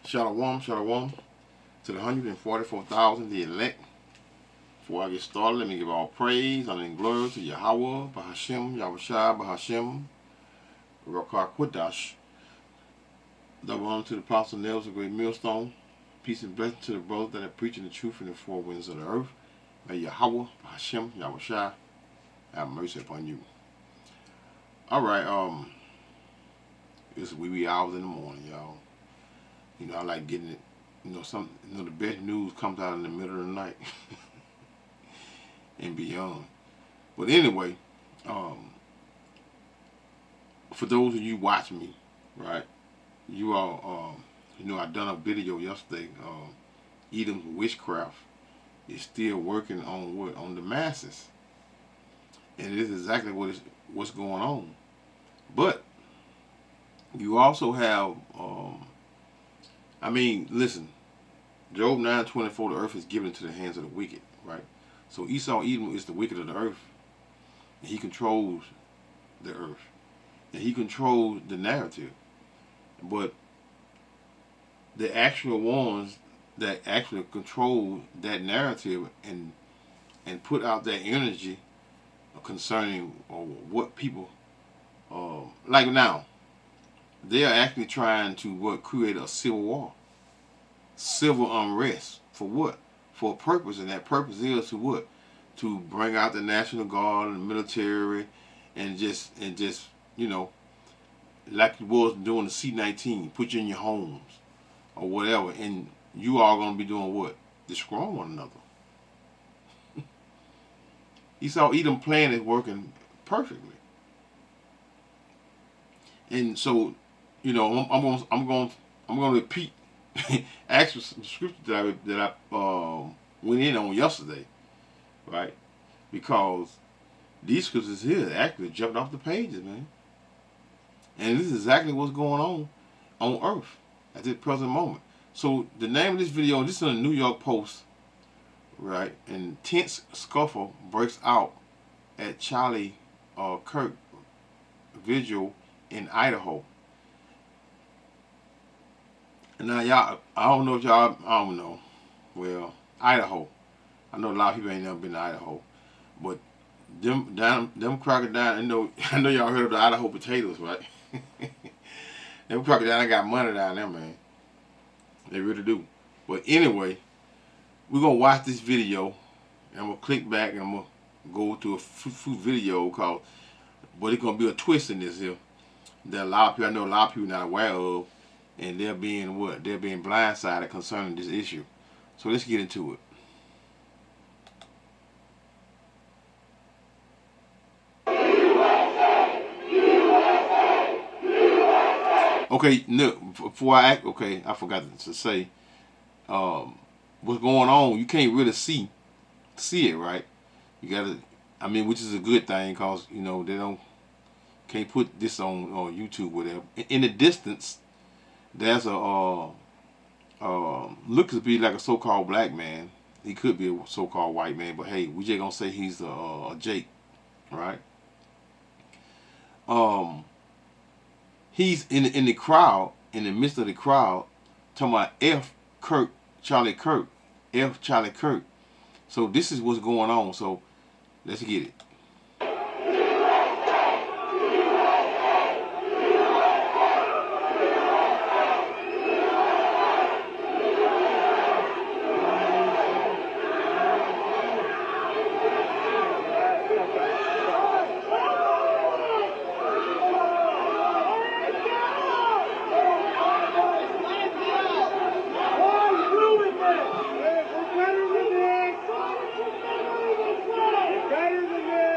Shalom, shalom to the 144,000, the elect. Before I get started, let me give all praise, honor, and glory to Yahweh, Bahashem, Yahushua, Bahashem, Rakar Quadash. Double honor to the Apostle Nails, a great millstone. Peace and blessing to the brothers that are preaching the truth in the four winds of the earth. May Yahweh, Bahashem, Yahushua have mercy upon you. Alright, it's wee hours in the morning, y'all. You know, I like getting it. The best news comes out in the middle of the night and beyond. But anyway, for those of you watching me, right, you all, I done a video yesterday. Edom's witchcraft is still working on what? On the masses, and it is exactly what's going on. But you also have, listen, Job 9:24, the earth is given into the hands of the wicked, right? So Esau, Edom, is the wicked of the earth. And he controls the earth. And he controls the narrative. But the actual ones that actually control that narrative and put out that energy concerning what people, like now, they are actually trying to create a civil war. Civil unrest. For what? For a purpose, and that purpose is to what? To bring out the National Guard and the military, and just like it was doing the C-19, put you in your homes or whatever, and you all gonna be doing what? Destroying one another. Esau Edom plan is working perfectly, and so I'm gonna repeat actual scripture that I went in on yesterday, right? Because these scriptures here actually jumped off the pages, man. And this is exactly what's going on earth at this present moment. So the name of this video, this is in the New York Post, right? And tense scuffle breaks out at Charlie Kirk Vigil in Idaho. Now, y'all, I don't know. Well, Idaho. I know a lot of people ain't never been to Idaho. But them crocodiles, I know y'all heard of the Idaho potatoes, right? Them crocodiles got money down there, man. They really do. But anyway, we're going to watch this video, and I'm going to click back, and I'm going to go to a food video but it's going to be a twist in this here that I know a lot of people not aware of. And they're being blindsided concerning this issue. So let's get into it. Okay, no, before I act, I forgot to say, what's going on. You can't really see it, right? You gotta, which is a good thing, cause they can't put this on YouTube, whatever. In the distance, there's looks to be like a so-called black man. He could be a so-called white man, but hey, we just gonna say he's a Jake, right? He's in the crowd, in the midst of the crowd, talking about Charlie Kirk. So this is what's going on. So let's get it. Better than this.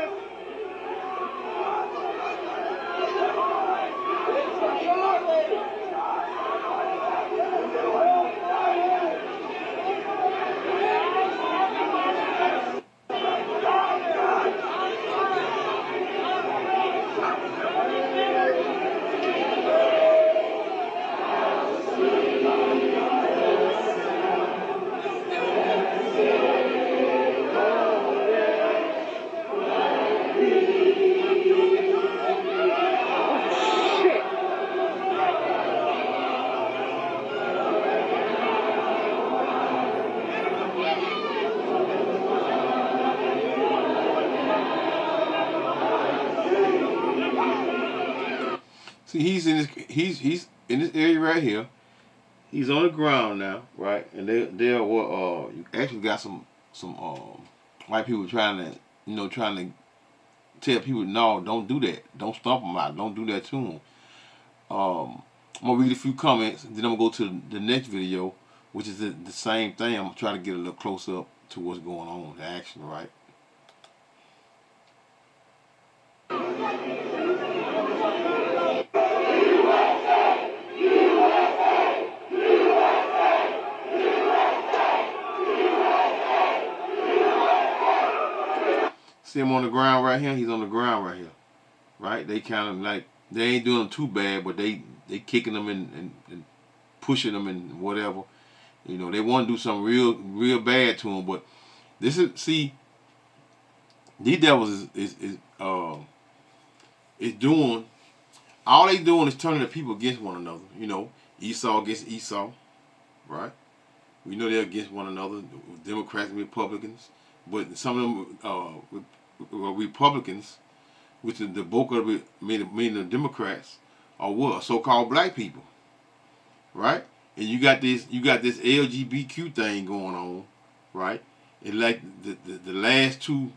See, he's in this area right here. He's on the ground now, right? And there were you actually got some white people trying to trying to tell people no, don't do that, don't stomp them out, don't do that to them. I'm gonna read a few comments, then I'm gonna go to the next video, which is the same thing. I'm gonna try to get a little close up to what's going on, the action, right? See him on the ground right here. He's on the ground right here, right? They kind of like they ain't doing too bad, but they kicking them and pushing them and whatever. They want to do something real bad to him, but this is see these devils is doing all they doing is turning the people against one another. Esau against Esau, right? We know they're against one another, Democrats and Republicans, but some of them Republicans, which is the bulk of it, meaning the Democrats, are what so-called black people, right? And you got this LGBTQ thing going on, right? And like the last two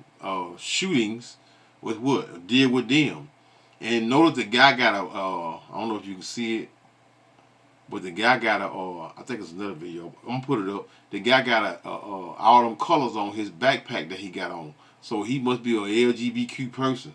shootings was what did with them. And notice the guy got a I don't know if you can see it, but the guy got a I think it's another video. I'm gonna put it up. The guy got all them colors on his backpack that he got on. So he must be an LGBTQ person.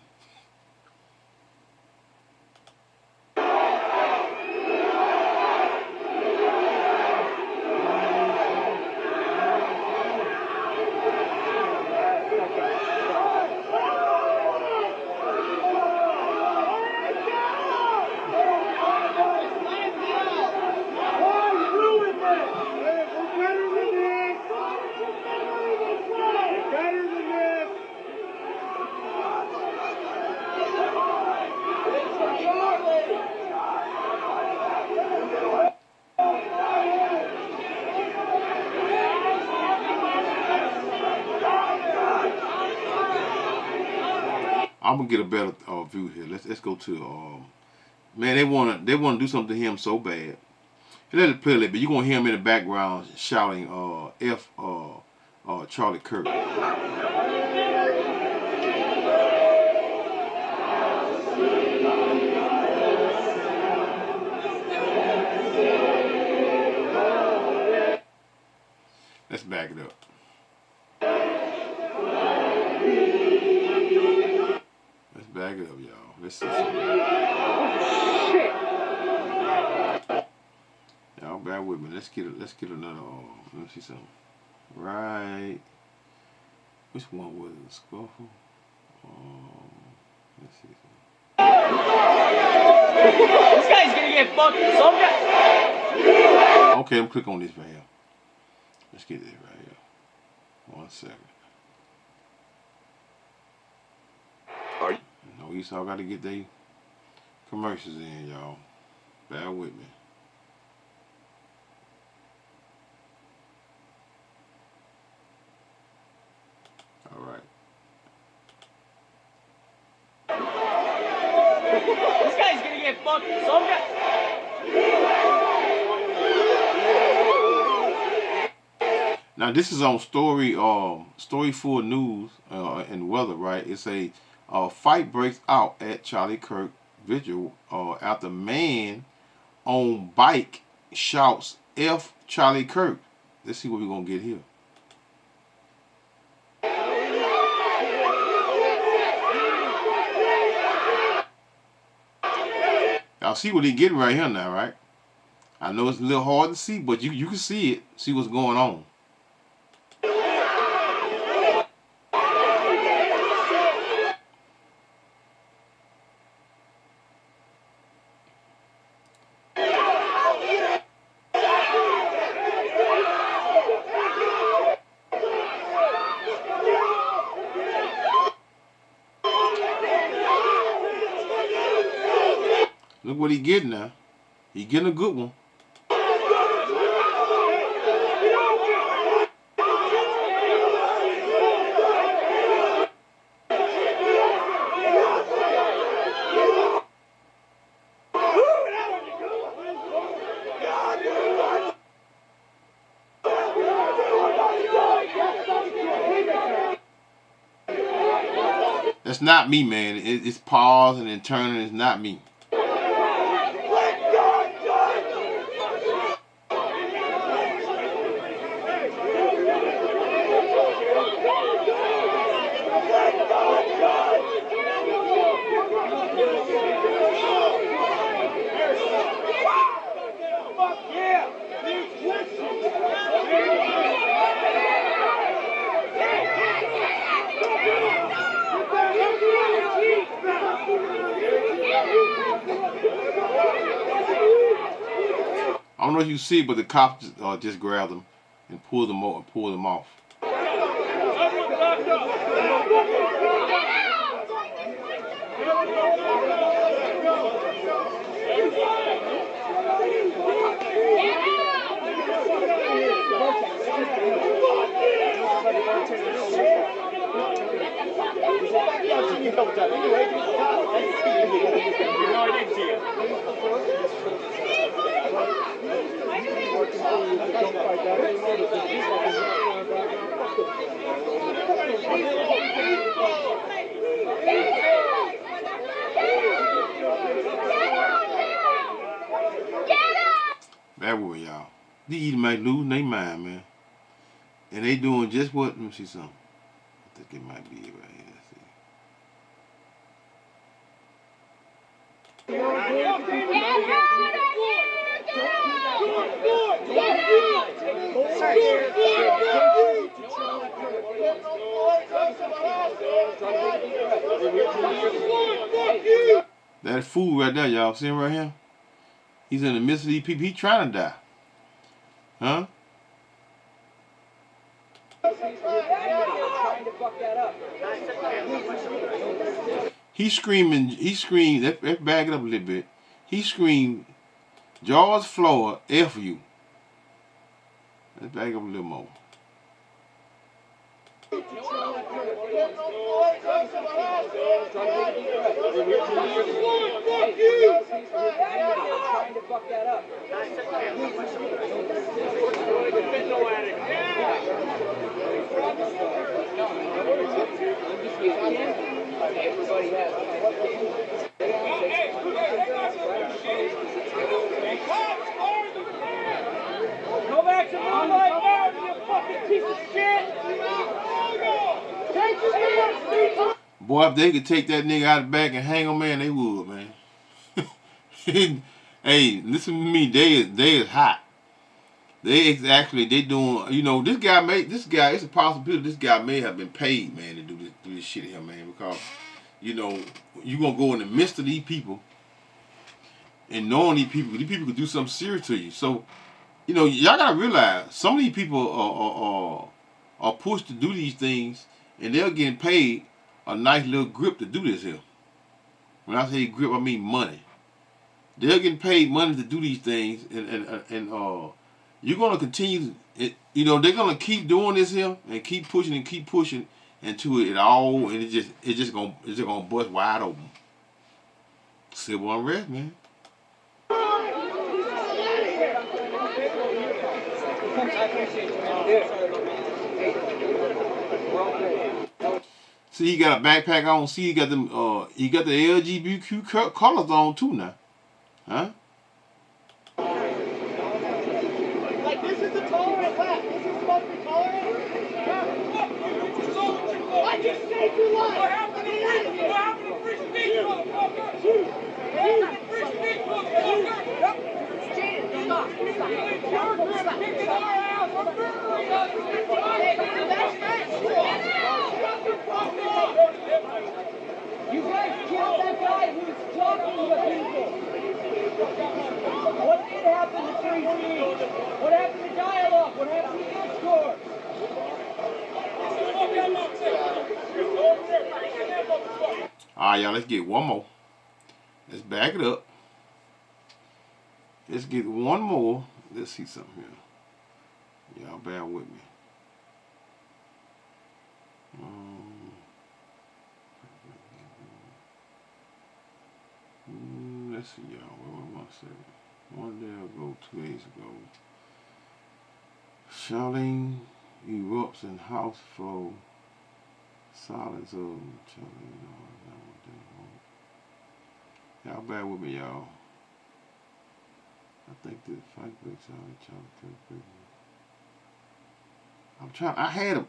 I'm gonna get a better view here. Let's go to man. They wanna do something to him so bad. Let it play a little bit. You're gonna hear him in the background shouting F Charlie Kirk. Let's back it up. Let's back it up, y'all. Let's see something. Y'all bear with me. Let's get another. Let me see something. Right. Which one was it? Scuffle. Let's see something. This guy's gonna get fucked. Some guy. Okay, I'm click on this right here. Let's get this right here. 1 second. No, Esau got to get their commercials in, y'all. Bear with me. All right. This guy's gonna get fucked. Some guy. Now this is on Story 4 News and Weather, right? It's a fight breaks out at Charlie Kirk vigil after man on bike shouts F Charlie Kirk. Let's see what we're gonna get here. Y'all see what he getting right here now, right? I know it's a little hard to see, but you can see it. See what's going on. Look what he getting now. He getting a good one. That's not me, man. It's pausing and turning. It's not me. I don't know if you see, but the cops just grabbed them and pulled them off. That way, y'all. They either might lose their mind, man. And they doing just what? Let me see something. I think it might be it right here. Let's see. That fool right there, y'all. See him right here? He's in the midst of these people. He trying to die. Huh? He's screaming. Let's back it up a little bit. He screamed, George Floyd, F you. Let's back up a little more. Go back to Moonlight Farm, you fucking piece of shit! Boy, if they could take that nigga out of the back and hang him, man, they would, man. Hey, listen to me. They is hot. They doing. You know, this guy. It's a possibility this guy may have been paid, man, to do this shit here, man. Because, you know, you gonna go in the midst of these people, and knowing these people could do something serious to you. So, you know, y'all gotta realize some of these people are pushed to do these things, and they're getting paid a nice little grip to do this here. When I say grip, I mean money. They're getting paid money to do these things, and you're gonna continue. You know, they're gonna keep doing this here and keep pushing until it all, and it's just gonna bust wide open. Civil unrest, man. See, he got a backpack on. See, he got the LGBTQ colors on too now, huh? Like, this is the tolerant left. This is supposed to be tolerant. I just saved your life. What happened to free speech, motherfucker? What happened to free speech, motherfucker? Stop. Kicking our ass. I'm murdering us. You guys killed that guy who's talking to people. What did happen to free speech? What happened to dialogue? What happened to discourse? Alright, y'all, let's get one more. Let's back it up. Let's get one more. Let's see something here. Y'all bear with me. Let's see, y'all. One second. One day ago, 2 days ago. Charlene erupts in house flow Silence of Charlie. Y'all bear with me, y'all. I think this fight break Charlie. I'm trying. I had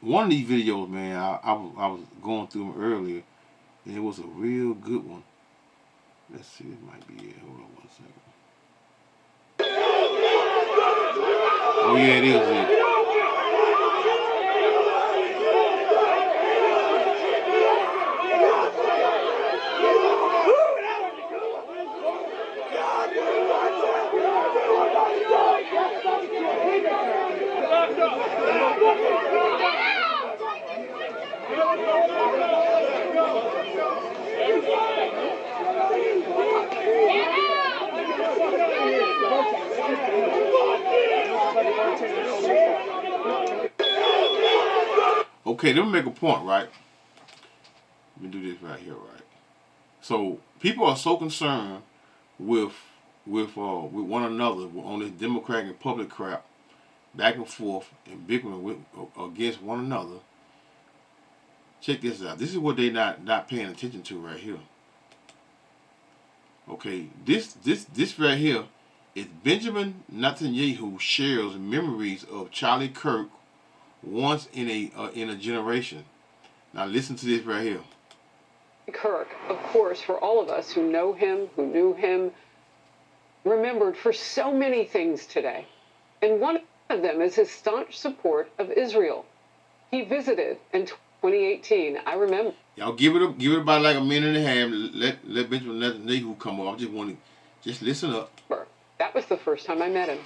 one of these videos, man. I was going through them earlier, and it was a real good one. Let's see. It might be it. Hold on 1 second. Oh yeah, it is it. Okay, let me make a point, right? Let me do this right here, right? So people are so concerned with one another on this Democratic and Republican crap, back and forth and bickering against one another. Check this out. This is what they not paying attention to right here. Okay, this right here is Benjamin Netanyahu shares memories of Charlie Kirk once in a generation. Now listen to this right here. Kirk, of course, for all of us who know him, who knew him, remembered for so many things today. And one of them is his staunch support of Israel. He visited in 2018. I remember. Y'all give it about like a minute and a half. Let Benjamin Netanyahu come up. I just want to listen up. That was the first time I met him.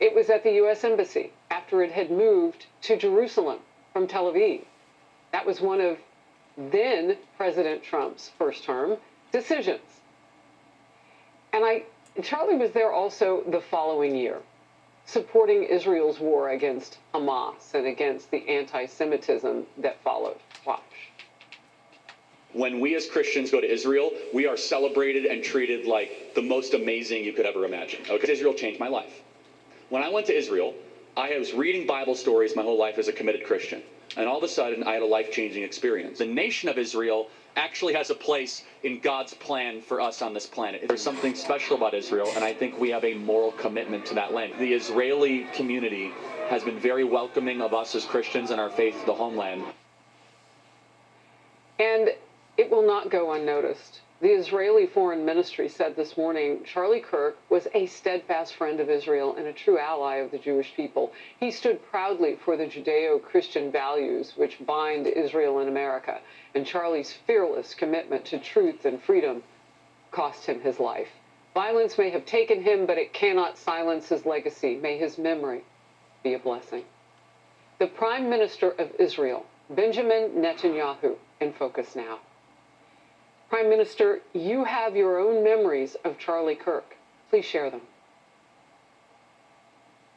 It was at the U.S. Embassy after it had moved to Jerusalem from Tel Aviv. That was one of then President Trump's first term decisions. And Charlie was there also the following year, supporting Israel's war against Hamas and against the anti-Semitism that followed. Watch. When we as Christians go to Israel, we are celebrated and treated like the most amazing you could ever imagine. Okay, Israel changed my life. When I went to Israel, I was reading Bible stories my whole life as a committed Christian. And all of a sudden, I had a life-changing experience. The nation of Israel actually has a place in God's plan for us on this planet. There's something special about Israel, and I think we have a moral commitment to that land. The Israeli community has been very welcoming of us as Christians and our faith to the homeland. And it will not go unnoticed. The Israeli Foreign Ministry said this morning Charlie Kirk was a steadfast friend of Israel and a true ally of the Jewish people. He stood proudly for the Judeo-Christian values which bind Israel and America, and Charlie's fearless commitment to truth and freedom cost him his life. Violence may have taken him, but it cannot silence his legacy. May his memory be a blessing. The Prime Minister of Israel, Benjamin Netanyahu, in focus now. Prime Minister, you have your own memories of Charlie Kirk. Please share them.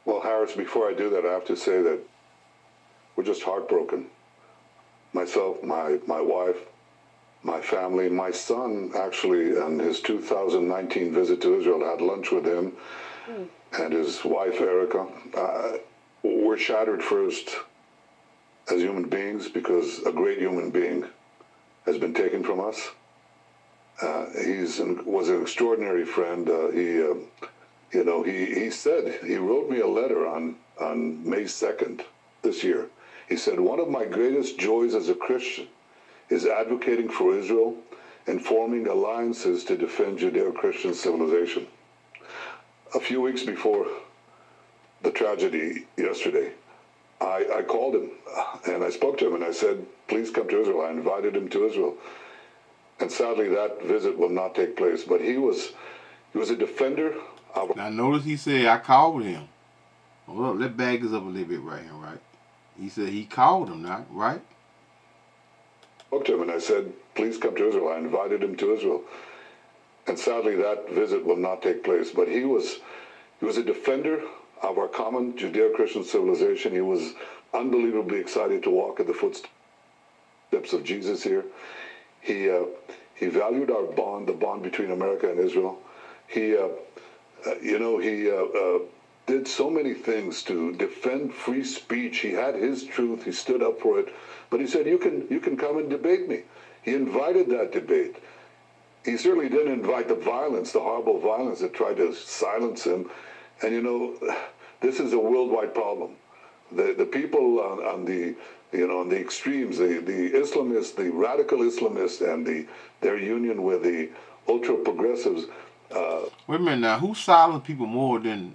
Well, Harris, before I do that, I have to say that we're just heartbroken. Myself, my wife, my family, my son, actually, on his 2019 visit to Israel, had lunch with him and his wife, Erica. We're shattered first as human beings because a great human being has been taken from us. Was an extraordinary friend. He said, he wrote me a letter on May 2nd this year. He said, one of my greatest joys as a Christian is advocating for Israel and forming alliances to defend Judeo-Christian civilization. A few weeks before the tragedy yesterday, I called him and I spoke to him and I said, please come to Israel. I invited him to Israel. And sadly, that visit will not take place. But he was a defender of... Now, notice he said, I called him. Hold up, let's back this up a little bit right here, right? He said he called him, not right? I spoke to him and I said, please come to Israel. I invited him to Israel. And sadly, that visit will not take place. But he was a defender of our common Judeo-Christian civilization. He was unbelievably excited to walk in the footsteps of Jesus here. He valued our bond, the bond between America and Israel. did so many things to defend free speech. He had his truth. He stood up for it. But he said, you can come and debate me. He invited that debate. He certainly didn't invite the violence, the horrible violence that tried to silence him. And you know, this is a worldwide problem. The people on the on the extremes, the Islamists, the radical Islamists, and their union with the ultra progressives. Wait a minute now. Who silence people more than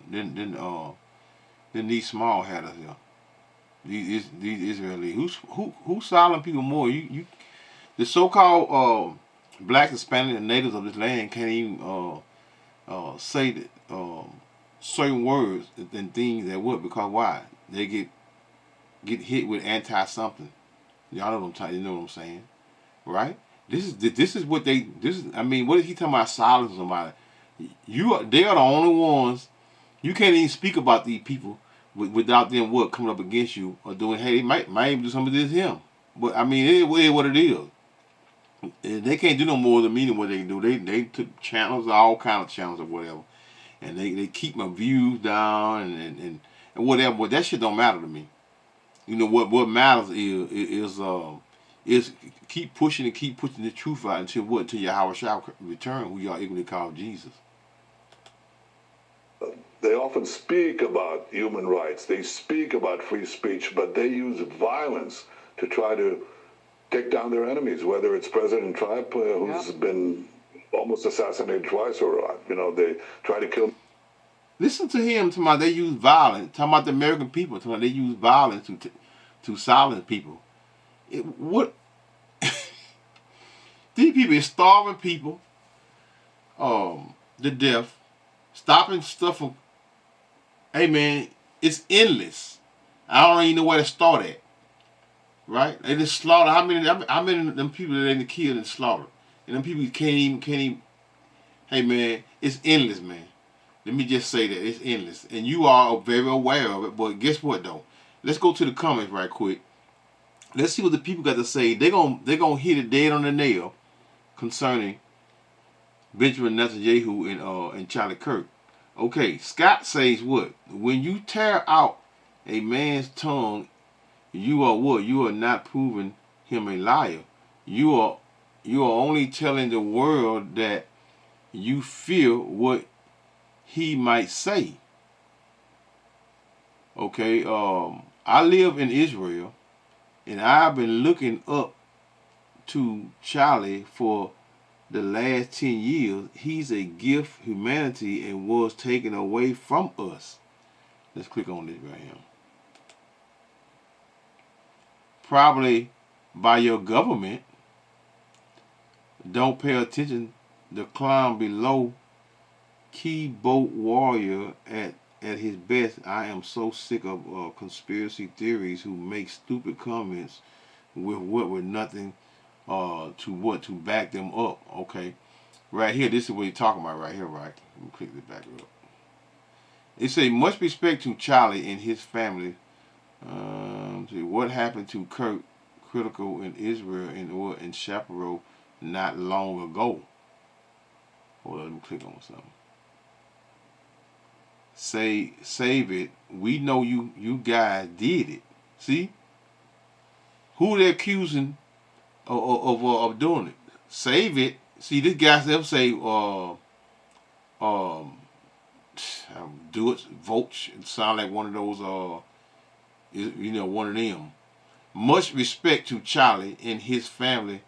these small hatters here? These Israelis. Who silence people more? The so-called blacks, Hispanic, and natives of this land can't even say that certain words and things that would, because why? They get hit with anti-something. Y'all know what I'm saying, right? This is what they. I mean, what is he talking about? Silencing somebody? They are the only ones. You can't even speak about these people without them coming up against you or doing. Hey, they might even do some of this him. But I mean, it is what it is. They can't do no more than meaning what they do. They took channels, all kind of channels or whatever, and they keep my views down and whatever. But that shit don't matter to me. You know what matters is keep pushing the truth out until Yahweh shall return, who y'all equally call Jesus. They often speak about human rights. They speak about free speech, but they use violence to try to take down their enemies, whether it's President Trump, who's been almost assassinated twice, or they try to kill. Listen to him talking about they use violence. Talking about the American people. Talking about they use violence to silence people. What? These people is starving people, to death, stopping stuff from. Hey man, it's endless. I don't even know where to start at. Right? They just slaughter. How many of them people that they killed and slaughtered? And them people can't even. Hey man, it's endless, man. Let me just say that it's endless, and you are very aware of it. But guess what though? Let's go to the comments right quick. Let's see what the people got to say. They're gonna hit it dead on the nail concerning Benjamin Netanyahu and Charlie Kirk. Okay, Scott says what? When you tear out a man's tongue, you are what? You are not proving him a liar. You are only telling the world that you fear what he might say. Okay, I live in Israel, and I've been looking up to Charlie for the last 10 years. He's a gift humanity and was taken away from us. Let's click on this right here. Probably by your government. Don't pay attention. The clown below, keyboard warrior at his best. I am so sick of conspiracy theories who make stupid comments with nothing to back them up. Okay, right here, this is what he's talking about right here, right? Let me click this back up. It say much respect to Charlie and his family. See what happened to Kirk critical in Israel and Chaparral not long ago. Hold on, let me click on something. Save it. We know you guys did it. See? Who they accusing of doing it? Save it. See, this guy ever say do it, vote. It sound like one of those one of them. Much respect to Charlie and his family.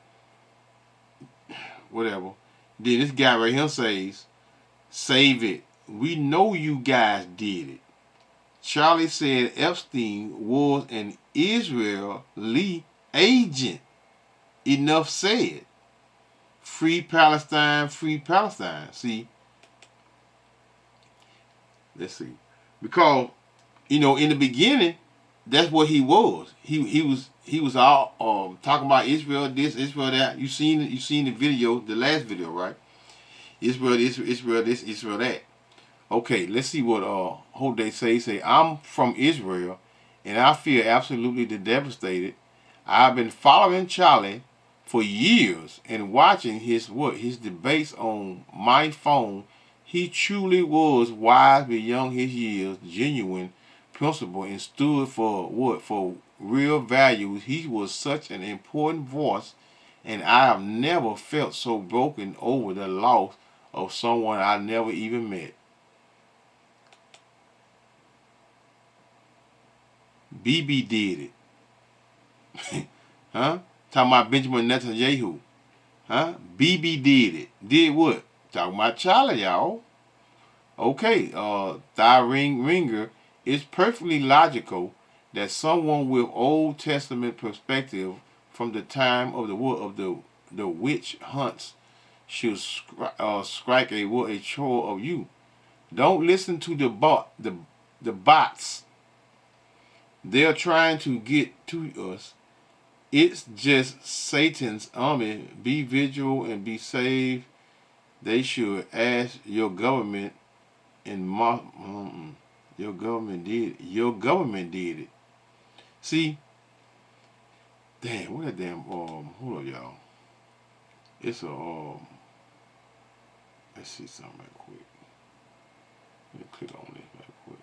Whatever. Then this guy right here says, save it. We know you guys did it. Charlie said Epstein was an Israeli agent. Enough said. Free Palestine, free Palestine. See? Let's see. Because, in the beginning, that's what he was. He was all talking about Israel this, Israel that. You seen the video, the last video, right? Israel this, Israel that. Okay, let's see what Hodei say. I'm from Israel, and I feel absolutely devastated. I've been following Charlie for years and watching his debates on my phone He truly was wise beyond his years, genuine, principled, and stood for what? For real values. He was such an important voice, and I have never felt so broken over the loss of someone I never even met. BB did it. Huh? Talking about Benjamin Netanyahu. Huh? BB did it. Did what? Talking about Charlie, y'all. Okay, Ringer, it's perfectly logical that someone with Old Testament perspective from the time of the witch hunts should strike a chore of you. Don't listen to the bots. They're trying to get to us. It's just Satan's army. Be vigilant and be saved. They should ask your government and your government did. Your government did it. See, damn, what that damn hold up, y'all. It's a let's see something right quick. Let me click on this right quick.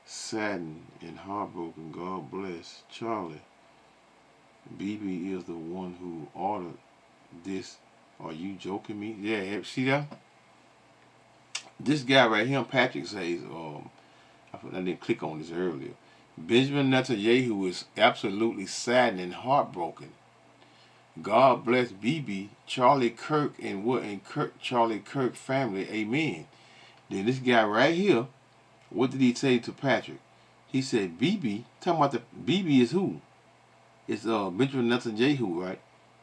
Saddened and heartbroken, God bless Charlie. BB is the one who ordered this. Are you joking me? Yeah, see that? This guy right here, Patrick, says, I didn't click on this earlier. Benjamin Netanyahu is absolutely saddened and heartbroken. God bless BB, Charlie Kirk, and Charlie Kirk family. Amen. Then this guy right here, what did he say to Patrick? He said, BB, talking about the BB is who? It's Benjamin Netanyahu, right?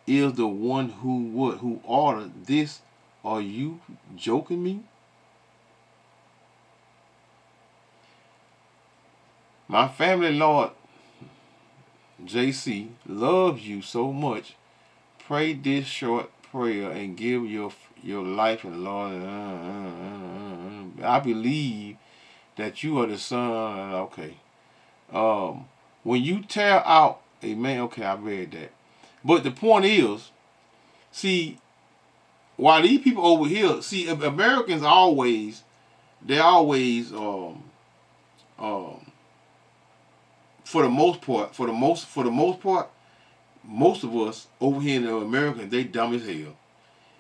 Is the one who ordered this. Are you joking me? My family, Lord JC, loves you so much. Pray this short prayer and give your life and Lord. I believe that you are the son. Okay. When you tear out, amen. Okay, I read that. But the point is, see, while these people over here, see, Americans they're always, for the most part, most of us over here in America, they dumb as hell,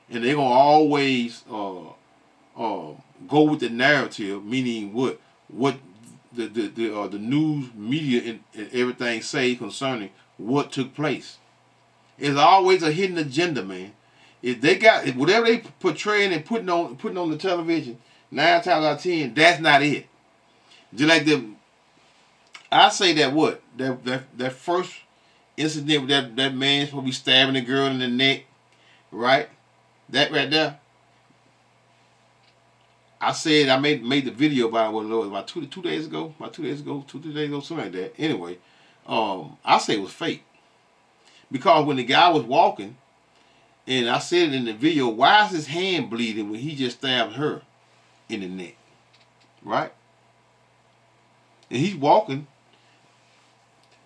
and they're gonna always go with the narrative, meaning what the news media and everything say concerning what took place. It's always a hidden agenda, man. If whatever they portraying and putting on the television, 9 times out of 10, that's not it. Just like I say that first incident with that man supposed to be stabbing the girl in the neck, right? That right there. I said I made the video about 2 days ago, 2 days ago, 2 days ago, something like that. Anyway, I say it was fake. Because when the guy was walking, and I said it in the video, why is his hand bleeding when he just stabbed her in the neck? Right? And he's walking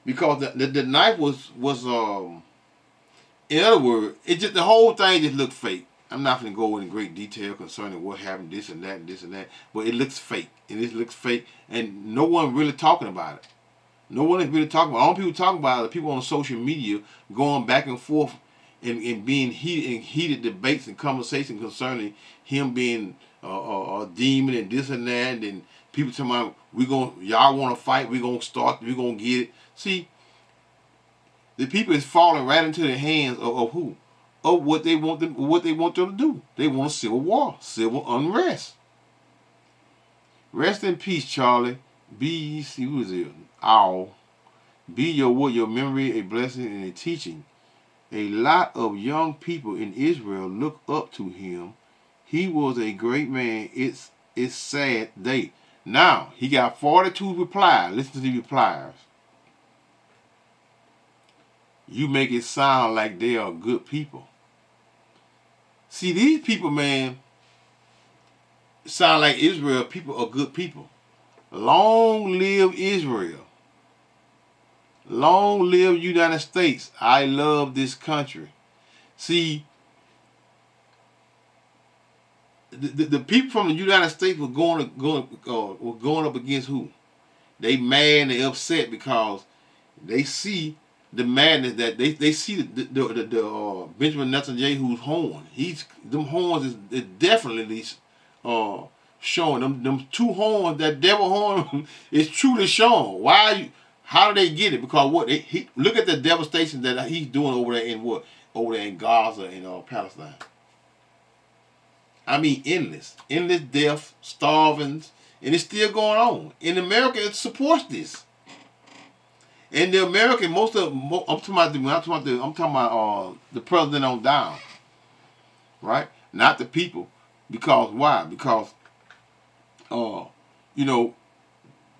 because the knife was in other words, the whole thing just looked fake. I'm not going to go into great detail concerning what happened, this and that, and this and that, but it looks fake. And it looks fake, and no one really talking about it. No one is really talking about it. All people talking about it are people on social media going back and forth and being heated debates and conversation concerning him being a demon and this and that, and then people talking about y'all want to fight, we're going to get it. See, the people is falling right into the hands of who? Of what they want them to do. They want a civil war, civil unrest. Rest in peace, Charlie. Who is it? Owl. Be your memory a blessing and a teaching. A lot of young people in Israel look up to him. He was a great man. It's sad day. Now, he got 42 replies. Listen to the replies. You make it sound like they are good people. See, these people, man, sound like Israel people are good people. Long live Israel. Long live United States. I love this country. See, the people from the United States were going up against who? They mad and they upset because they see the madness that they see the Benjamin Netanyahu's horn. Them horns is definitely showing them two horns. That devil horn is truly showing. Why? How do they get it? Because what? Look at the devastation that he's doing over there in Gaza and Palestine. I mean, endless death, starvings, and it's still going on. And America supports this. And the American, I'm talking about the president on down, right? Not the people, because why? Because, you know,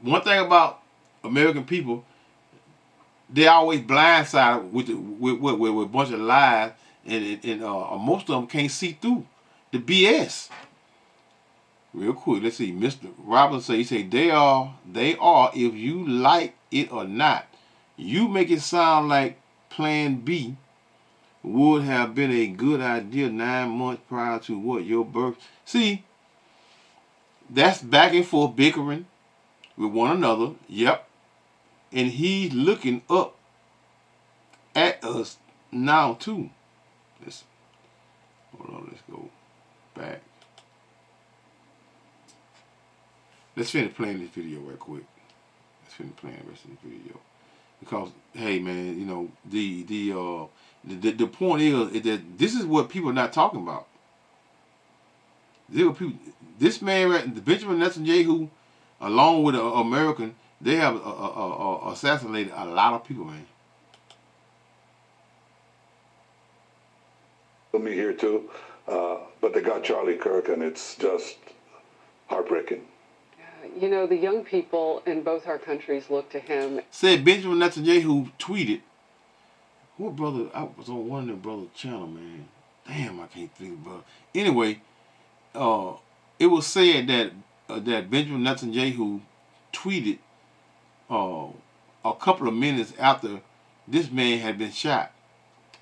one thing about American people, they always blindsided with a bunch of lies, and most of them can't see through the BS. Real quick, let's see. Mr. Robinson he said they are if you like it or not. You make it sound like Plan B would have been a good idea 9 months prior to what your birth. See, that's back and forth bickering with one another. Yep, and he's looking up at us now too. Hold on, let's go back. Let's finish playing this video right quick. Let's finish playing the rest of the video. Because, hey man, you know, the point is that this is what people are not talking about. This man, Benjamin Netanyahu, along with an American, they have assassinated a lot of people, man. Me here too, but they got Charlie Kirk, and it's just heartbreaking. You know, the young people in both our countries look to him. Said Benjamin Netanyahu tweeted, what brother, I was on one of them brother's channel, man. Damn, I can't think of brother. Anyway, it was said that Benjamin Netanyahu tweeted a couple of minutes after this man had been shot.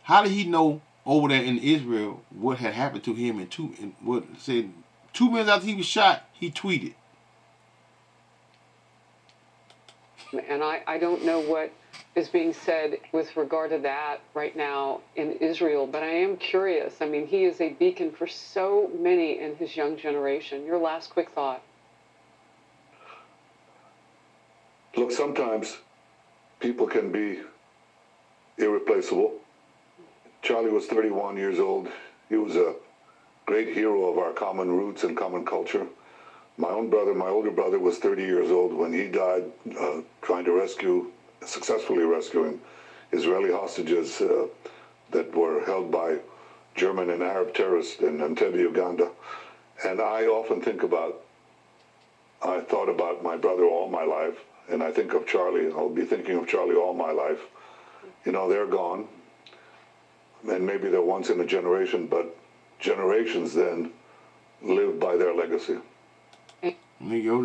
How did he know over there in Israel what had happened to him? And 2 minutes after he was shot, he tweeted. And I don't know what is being said with regard to that right now in Israel, but I am curious. I mean, he is a beacon for so many in his young generation. Your last quick thought. Look, sometimes people can be irreplaceable. Charlie was 31 years old. He was a great hero of our common roots and common culture. My older brother, was 30 years old when he died trying to successfully rescuing Israeli hostages that were held by German and Arab terrorists in Entebbe, Uganda. And I often I thought about my brother all my life, and I think of Charlie. I'll be thinking of Charlie all my life. You know, they're gone, and maybe they're once in a generation, but generations then live by their legacy. Your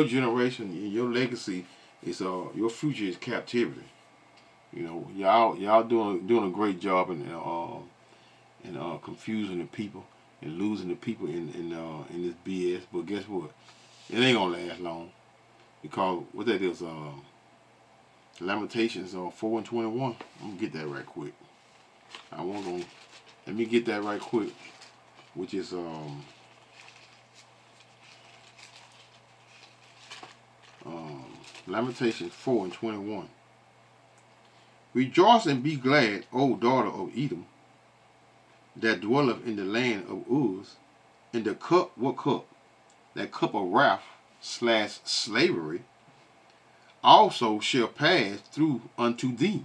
generation, your legacy is your future is captivity. You know, y'all doing a great job in confusing the people and losing the people in this BS. But guess what? It ain't gonna last long, because what that is Lamentations 4:21. I'm gonna get that right quick. Let me get that right quick, which is Lamentations 4:21. Rejoice and be glad, O daughter of Edom, that dwelleth in the land of Uz, in the cup, what cup? That cup of wrath / slavery also shall pass through unto thee.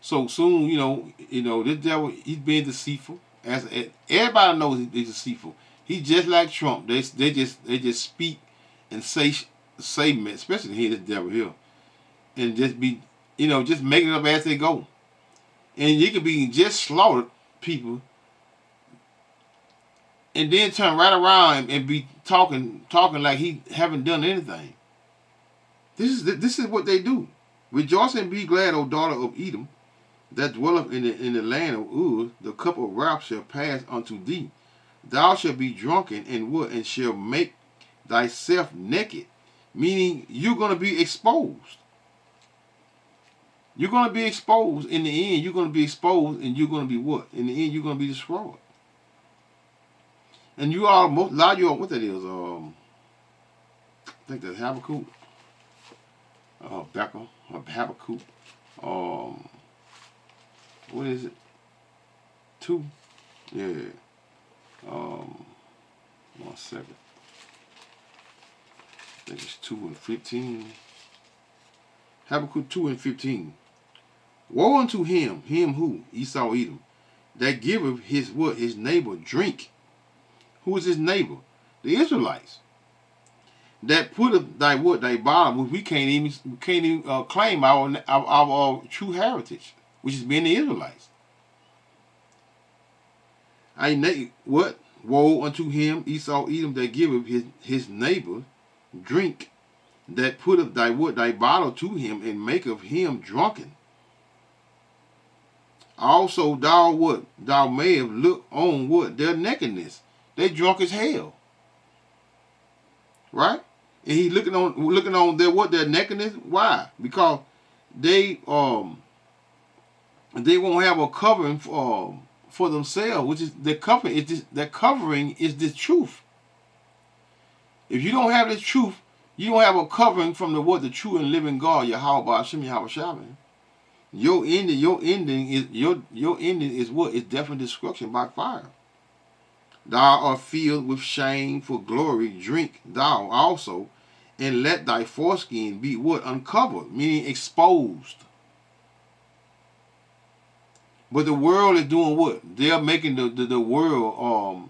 So soon, you know, this devil, he's being deceitful. As everybody knows he's deceitful. He's just like Trump. They just speak and say, especially here, this devil here, and just be, just making it up as they go. And you could be just slaughtered people, and then turn right around and be talking like he haven't done anything. This is what they do. Rejoice and be glad, O daughter of Edom, that dwelleth in the land of Uz. The cup of wrath shall pass unto thee. thou shalt be drunken and what? And shall make thyself naked. Meaning you're going to be exposed. You're going to be exposed. In the end, you're going to be exposed, and you're going to be what? In the end, you're going to be destroyed. And you are, a lot of you are, what that is, I think that's Habakkuk, Becca, Habakkuk, what is it? 2? Yeah. 1 second. I think it's 2 and 15. Habakkuk 2 and 15. Woe unto him who? Esau Edom, that giveth his what? His neighbor drink. Who is his neighbor? The Israelites. That putteth thy what? Thy bottom, which we can't even claim our true heritage, which is being the Israelites. What? Woe unto him, Esau Edom, that giveth his neighbor drink, that putteth thy what? Thy bottle to him, and maketh him drunken. Also thou what? Thou mayest look on what? Their nakedness. They drunk as hell. Right? And he looking on their what? Their nakedness. Why? Because they won't have a covering for themselves, which is the covering. That covering is the truth. If you don't have this truth, you don't have a covering from the true and living God, Yahweh Hashem Yahweh Shabbat. Your ending is what? It's death and destruction by fire. Thou art filled with shame for glory, drink thou also, and let thy foreskin be what? Uncovered, meaning exposed. But the world is doing what? They're making the world,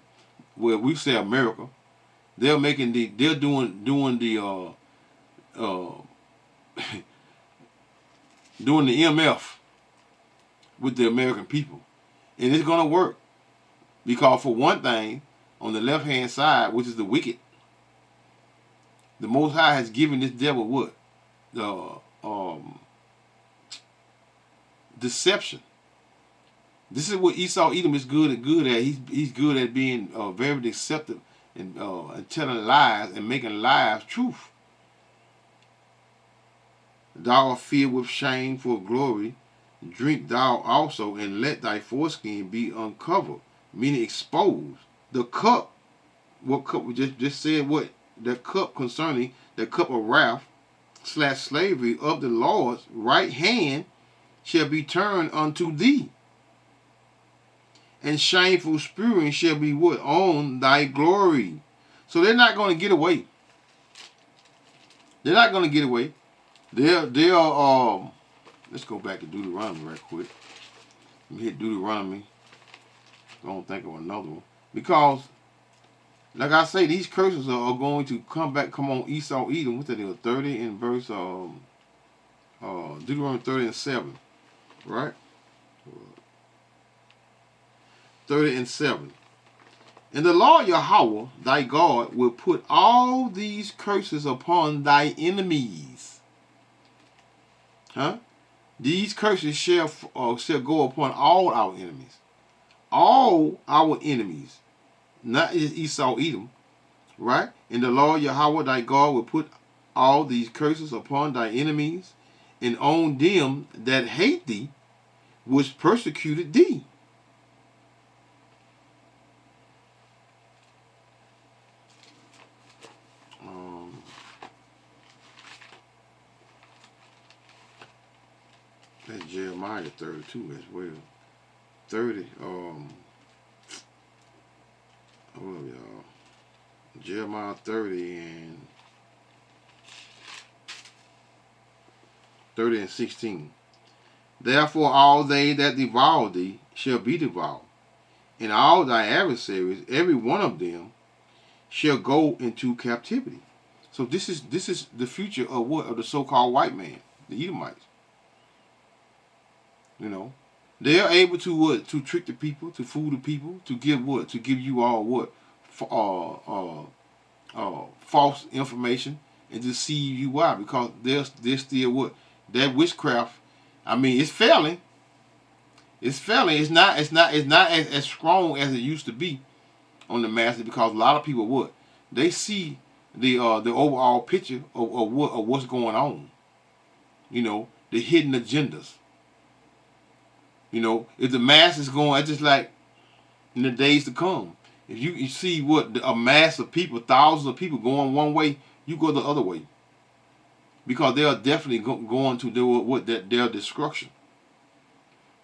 where we say America, they're doing the doing the MF with the American people. And it's going to work. Because for one thing, on the left-hand side, which is the wicked, the Most High has given this devil what? The deception. This is what Esau Edom is good at. He's good at being very deceptive and telling lies and making lies truth. Thou art filled with shame for glory, drink thou also, and let thy foreskin be uncovered, meaning exposed. The cup, what cup we just said, what the cup concerning the cup of wrath / slavery of the Lord's right hand shall be turned unto thee, and shameful spewing shall be what? On thy glory. So they're not going to get away. They're not going to get away. They're let's go back to Deuteronomy right quick. Let me hit Deuteronomy. I don't think of another one. Because, like I say, these curses are going to come on Esau Edom. What's that? 30 in verse Deuteronomy 30 and 7. Right? 30 and 7. And the Lord Yahweh, thy God, will put all these curses upon thy enemies. Huh? These curses shall go upon all our enemies. All our enemies. Not Esau Edom. Right? And the Lord Yahweh, thy God, will put all these curses upon thy enemies, and on them that hate thee, which persecuted thee. That's Jeremiah 32 as well. 30, hold up, y'all. Jeremiah 30 and 16. Therefore all they that devour thee shall be devoured, and all thy adversaries, every one of them, shall go into captivity. So this is the future of what? Of the so-called white man, the Edomites. You know, they are able to what? To trick the people, to fool the people, to give what? To give you all what? False information and deceive you. Why? Because they're still what? That witchcraft. I mean, it's failing. It's failing. It's not as strong as it used to be. on the masses because a lot of people what they see the overall picture of what's going on. You know, the hidden agendas. You know, if the mass is going, it's just like in the days to come. If you see what a mass of people, thousands of people going one way, you go the other way. Because they are definitely going to do what their destruction.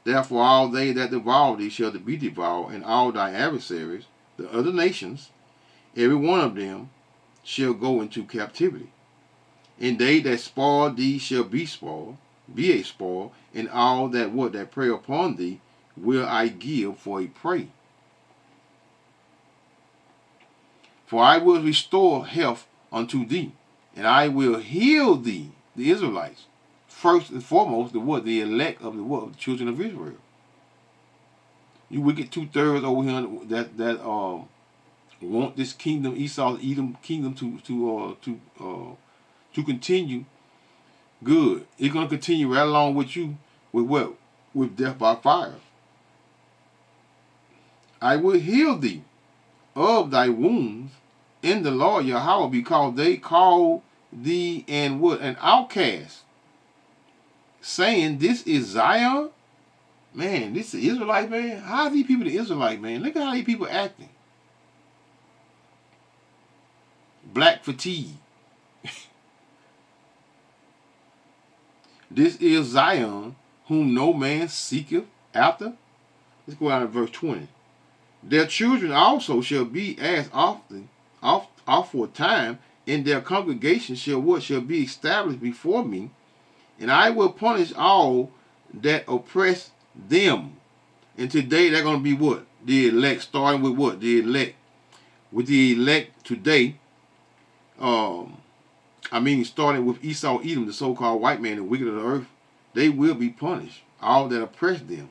Therefore, all they that devour thee shall be devoured, and all thy adversaries, the other nations, every one of them shall go into captivity. And they that spoil thee shall be a spoil, and all that prey upon thee will I give for a prey. For I will restore health unto thee, and I will heal thee, the Israelites. First and foremost, the elect of the children of Israel. You wicked 2/3 over here that want this kingdom, Esau's Edom kingdom, to continue. Good. It's gonna continue right along with you with what? With death by fire. I will heal thee of thy wounds in the Lord Yahweh, because they call thee and what? An outcast, saying, this is Zion? Man, this is Israelite, man. How are these people the Israelite, man? Look at how these people acting. Black fatigue. This is Zion, whom no man seeketh after. Let's go out to verse 20. Their children also shall be as often, off for a time, and their congregation shall be established before me, and I will punish all that oppress them. And today they're going to be what? The elect, starting with what? The elect. With the elect today, starting with Esau, Edom, the so-called white man, the wicked of the earth, they will be punished. All that oppress them.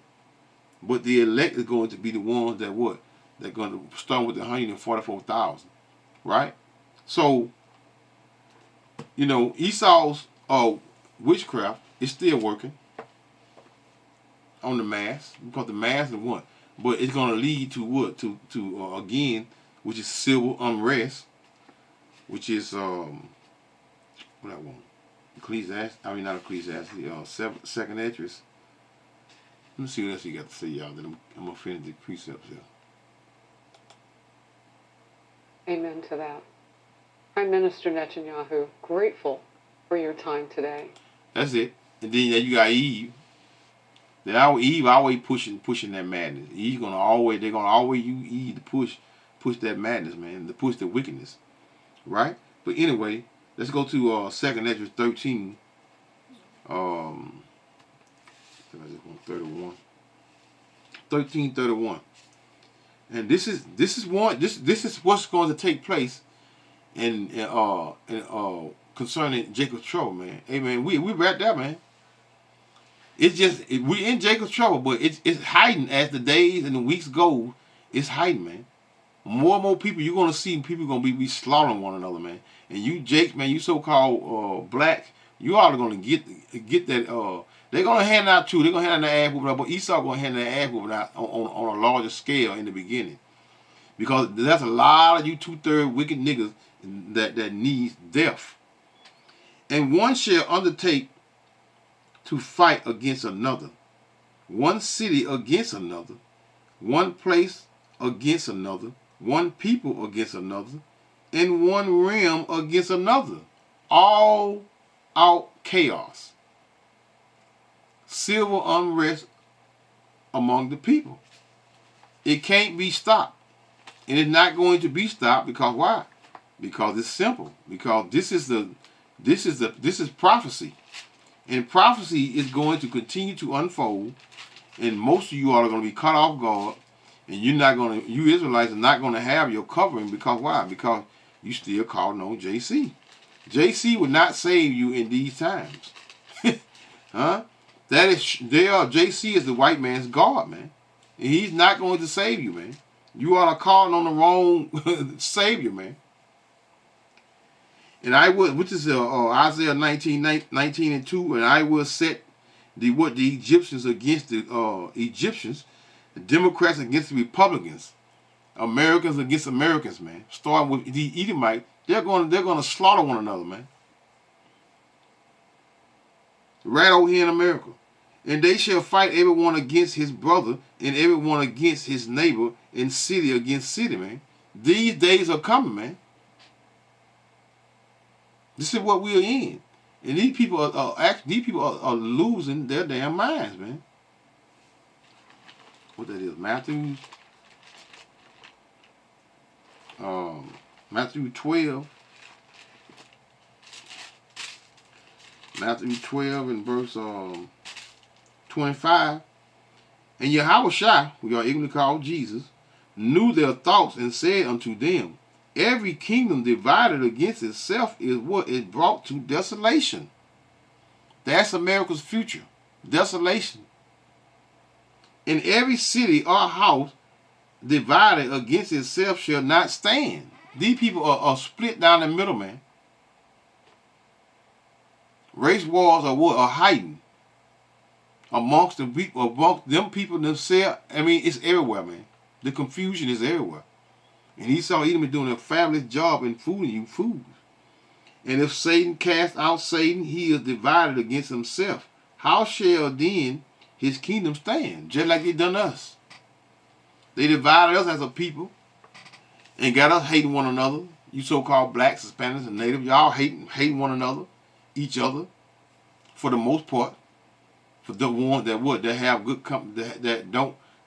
But the elect is going to be the ones that what? They're going to start with the 144,000. Right? So, you know, Esau's witchcraft is still working on the mass, because the mass is what? But it's going to lead to what? To again, which is civil unrest, which is what I want. Ecclesiastes, not Ecclesiastes, second Esdras. Let me see what else you got to say, y'all. Then I'm going to finish the precepts here. Amen to that. Prime Minister Netanyahu, grateful for your time today. That's it. And then you got Eve. Eve always pushing that madness. They're gonna always use Eve to push that madness, man, to push the wickedness, right? But anyway, let's go to 2nd Esdras 13. I just want 31. 13:31. And this is what's going to take place in concerning Jacob's trouble, man. Hey, man, we right there, man. It's just we in Jacob's trouble, but it's hiding as the days and the weeks go. It's hiding, man. More and more people, you're gonna see people gonna be slaughtering one another, man. And you, Jake, man, you so-called black, you all are gonna get that. They're gonna hand out too. They're gonna hand out the ass whooping out, but Esau gonna hand that ass whooping out on a larger scale in the beginning, because there's a lot of you 2/3 wicked niggas that needs death. And one shall undertake to fight against another, one city against another, one place against another, one people against another, and one realm against another. All out chaos. Civil unrest among the people. It can't be stopped. And it's not going to be stopped, because why? Because it's simple. Because this is prophecy. And prophecy is going to continue to unfold, and most of you all are going to be caught off guard, and you Israelites are not going to have your covering, because why? Because you still calling on JC. JC would not save you in these times. Huh? JC is the white man's God, man. And he's not going to save you, man. You all are calling on the wrong Savior, man. And I will, which is Isaiah 19:2, and I will set the Egyptians against the Egyptians, the Democrats against the Republicans. Americans against Americans, man. Starting with the Edomites, they're gonna slaughter one another, man. Right over here in America. And they shall fight everyone against his brother and everyone against his neighbor, and city against city, man. These days are coming, man. This is what we are in. And these people are losing their damn minds, man. What that is, Matthew 12. Matthew 12 and verse 25. And Yahushua, who are ignorantly called Jesus, knew their thoughts and said unto them, every kingdom divided against itself is what is brought to desolation. That's America's future. Desolation. In every city or house divided against itself shall not stand. These people are split down the middle, man. Race wars are what? Are hiding amongst the people, amongst them people themselves. I mean, it's everywhere, man. The confusion is everywhere. And Esau Edom is doing a fabulous job in fooling you fools. And if Satan cast out Satan, he is divided against himself. How shall then his kingdom stand? Just like they done us. They divided us as a people and got us hating one another. You so-called blacks, Hispanics, and natives, y'all hating one another, each other, for the most part. For the ones that have good company,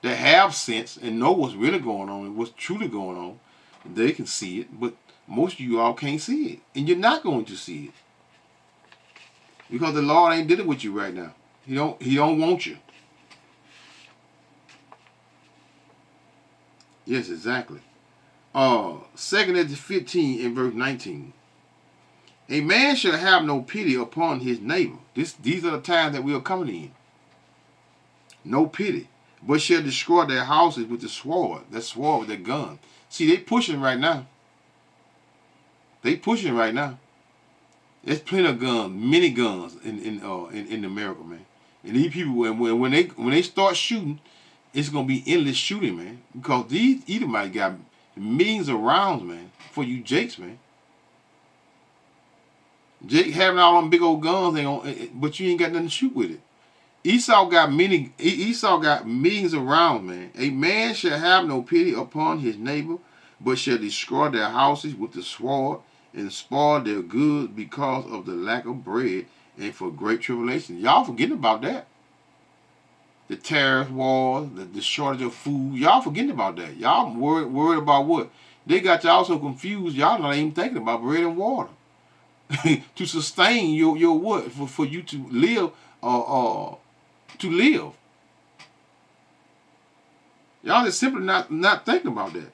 that have sense and know what's really going on and what's truly going on, they can see it. But most of you all can't see it, and you're not going to see it because the Lord ain't did it with you right now. He don't want you. Yes, exactly. 2 Ezra 15 and verse 19. A man shall have no pity upon his neighbor. These are the times that we are coming in. No pity, but shall destroy their houses with the sword. That sword with their gun. See, they pushing right now. There's plenty of guns, many guns in America, man. And these people, when they start shooting, it's gonna be endless shooting, man. Because these Edomites got millions of rounds, man, for you Jakes, man. Jake having all them big old guns, but you ain't got nothing to shoot with it. Esau got millions of rounds, man. A man shall have no pity upon his neighbor, but shall destroy their houses with the sword and spoil their goods because of the lack of bread and for great tribulation. Y'all forgetting about that. The tariff wars, the shortage of food. Y'all forgetting about that. Y'all worried about what? They got y'all so confused, y'all not even thinking about bread and water. To sustain your what? For you to live to live. Y'all just simply not thinking about that.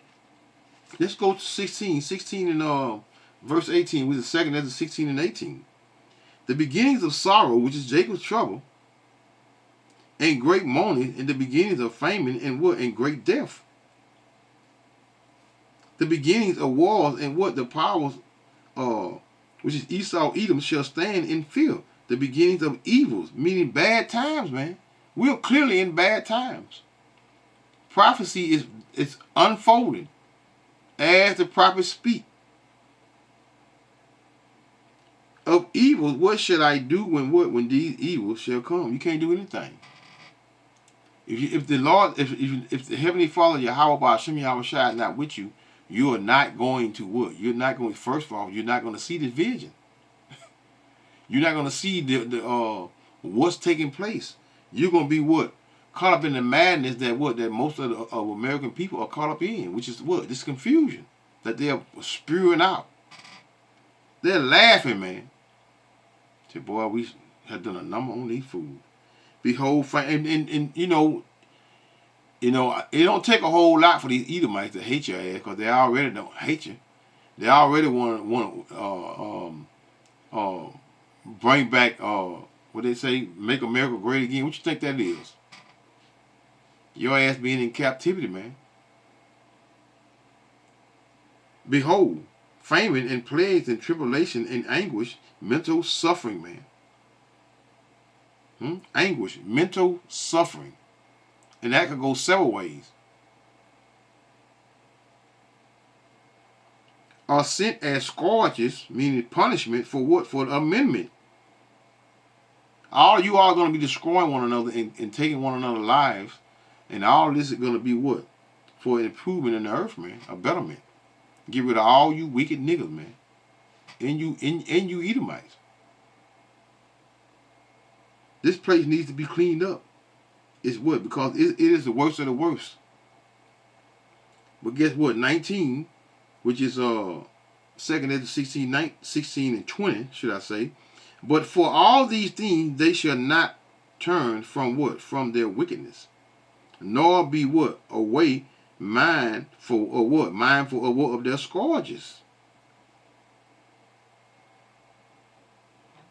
Let's go to 16 and verse 18 with the second Ezra 16 and 18. The beginnings of sorrow, which is Jacob's trouble, and great mourning, and the beginnings of famine and what? And great death. The beginnings of wars and what? The powers which is Esau Edom shall stand in fear. The beginnings of evils, meaning bad times, man. We're clearly in bad times. Prophecy is unfolding as the prophets speak. Of evils, what shall I do when these evils shall come? You can't do anything. If the Heavenly Father, Yahweh Ba'ashem Yahushua, is not with you, you are not going to what? You're not going. First of all, you're not going to see this vision. You're not going to see the what's taking place. You're going to be what? Caught up in the madness that most of American people are caught up in, which is what? This confusion that they're spewing out. They're laughing, man. Say, boy, we have done a number on these fools. Behold, and you know, it don't take a whole lot for these Edomites to hate your ass, because they already don't hate you. They already want to bring back what they say, make America great again. What you think that is? Your ass being in captivity, man. Behold, famine and plagues and tribulation and anguish, mental suffering, man. Anguish, mental suffering. And that could go several ways. are sent as scourges, meaning punishment for what? For the amendment. All you are going to be destroying one another and taking one another's lives, and all this is going to be what? For improvement in the earth, man, a betterment. Get rid of all you wicked niggas, man, and you Edomites. This place needs to be cleaned up. It's what? Because it is the worst of the worst. But guess what? 19, which is 2nd Ezra 16 and 20, should I say? But for all these things they shall not turn from what? From their wickedness, nor be what? Away mindful of what? Mindful of what? Of their scourges.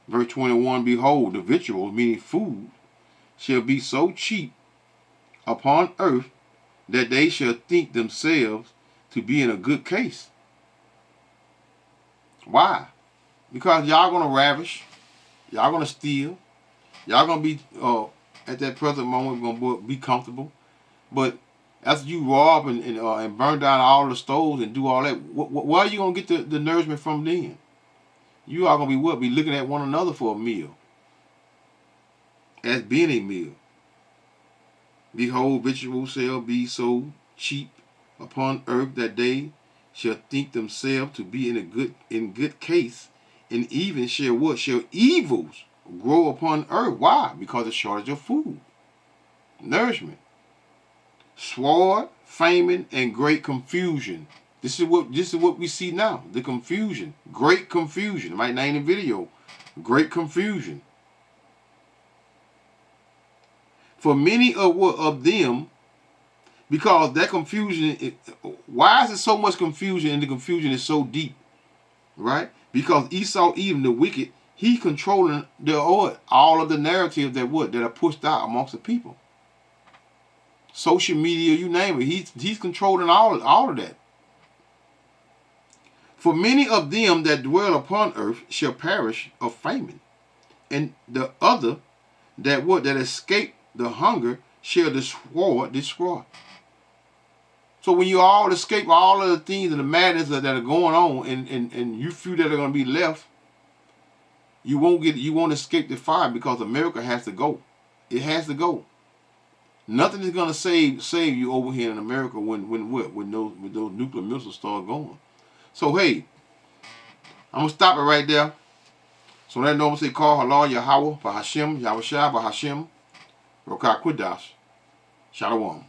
Verse 21, behold, the victuals, meaning food, shall be so cheap upon earth that they shall think themselves to be in a good case. Why? Because y'all going to ravish, y'all going to steal, y'all going to be, at that present moment, going to be comfortable. But after you rob and burn down all the stores and do all that, where are you going to get the nourishment from then? You are going to be what? Be looking at one another for a meal. As being a meal. Behold, victuals shall be so cheap upon earth that they shall think themselves to be in good case, and even shall what? Shall evils grow upon earth. Why? Because of shortage of food, nourishment, sword, famine, and great confusion. This is what we see now. The confusion, great confusion. I might name the video, great confusion. For many of them, because that confusion, why is there so much confusion and the confusion is so deep, right? Because Esau, even the wicked, he's controlling all of the narratives that are pushed out amongst the people. Social media, you name it, he's controlling all of that. For many of them that dwell upon earth shall perish of famine, and the other that escape the hunger shall destroy. So when you all escape all of the things and the madness that are going on, and you few that are going to be left, you won't escape the fire, because America has to go. It has to go. Nothing is going to save you over here in America when those nuclear missiles start going. So hey, I'm gonna stop it right there. So that normal say call halal Yahweh for Hashem, Yahweh Shai for Hashem, Rokah Kudash, Shalom.